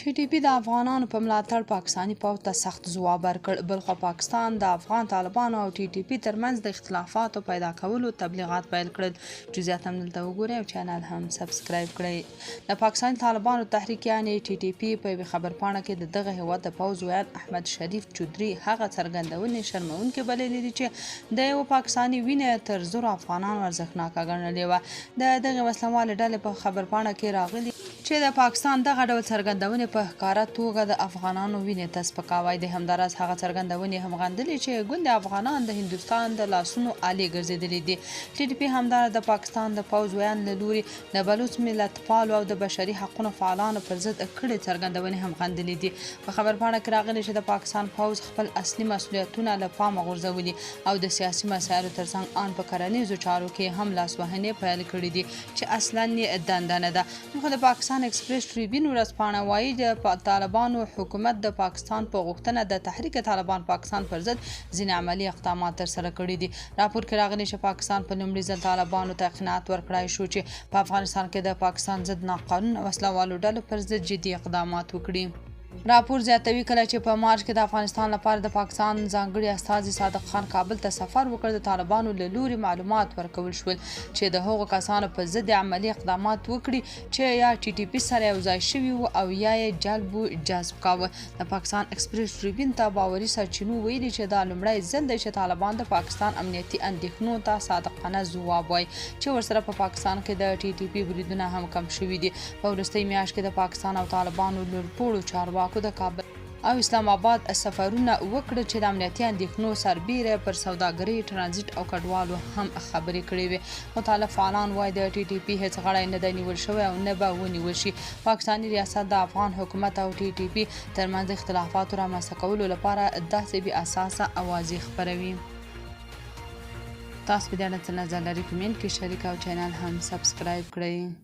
ټي ټي پي د افغانانو په ملاتړ پاکستاني پوځ ته سخت ځواب ورکړ. بلخوا پاکستان د افغان طالبانو او ټي ټي پي ترمنځ د اختلافاتو پیدا کولو تبلیغات پیل کړل. جزئیات هم دلته وګورئ او چینل هم سبسکرایب کړئ. د پاکستاني طالبانو تحریک یعنی ټي ټي پي په یوې خبرپاڼه کې د دغه هیواد د پوځ ویان احمد شریف چودري هغه څرګندونې شرموونکې بللې دي چې د یو پاکستاني وینې تر زرو افغانانو ارزښتناکه ګڼلې وه. د دغې وسلوالې ډلې په خبرپاڼه کې راغلي چې د پاکستان دغه ډول څرګندونې په ښکاره توګه د افغانانو وینې ته سپکاوی دی. همداراز هغه څرګندونې هم غندلې چې ګوند افغانان د هندوستان د لاسونو آلې ګرځېدلي دي. ټي ټي پي همداراز د پاکستان د پوځ ویان له لوري د بلوچ ملت پالو او د بشري حقونو فعالانو پر ضد کړې څرګندونې هم غندلې دي. په خبرپاڼه کې راغلي چې د پاکستان پوځ خپل اصلي مسؤلیتونه له پامه غورځولي او د سیاسي مسایلو ترڅنګ ان په کرنیزو چارو کې هم لاسوهنې پیل کړې دي چې اصلا یې دنده نه ده. خو د پاکستان ایکسپریس ټریبیون ورځپاڼه وایي د طالبانو حکومت د پاکستان په غوښتنه د تحریک طالبان پاکستان پر ضد ځینې عملي اقدامات ترسره کړي دي. راپور کې راغلي چې پاکستان په لومړي ځل طالبانو ته قناعت ورکړای شو چې په افغانستان کې د پاکستان ضد ناقانونه وسلوالو ډلو پر ضد جدي اقدامات وکړي. راپور زیاتوي کله چې په مارچ کې د افغانستان لپاره د پاکستان ځانګړي استازي صادق خان کابل ته سفر وکړ. د طالبانو له لوري معلومات ورکول شول چې د هغو کسانو په ضد عملي اقدامات وکړي چې یا ټي ټي پي سره یو ځای شوي وو او یا یې جلب و جذب کاوه. د پاکستان ایکسپریس ټریبیون ته باوري سرچینو ویلي چې دا لومړی ځل دی چې طالبان د پاکستان امنیتي اندېښنو ته صادقانه ځواب وایي چې ورسره په پاکستان کې د ټي ټي پي بریدونه هم کم شوي دي. په وروستۍ میاشت کې د پاکستان او طالبانو لوړپوړو چارواکو د کابل او اسلام آباد سفرونه وکړه چې د امنیتي اندېښنو سربیره پر سوداګرۍ، ټرانزیټ او کډوالو هم خبرې کړې وې. مطالب فعالان وایي د ټي ټي پي هیڅ غړی نه دی نیول شوی او نه به ونیول شي. پاکستاني ریاست د افغان حکومت او ټي ټي پي ترمنځ د اختلافاتو رامنځته کولو لپاره داسې بې اساسه اوازې خپروي. تاسو په دې اړه څه نظر لرئ؟ کمنټ کې شریک او چینل هم سبسکرایب کړئ.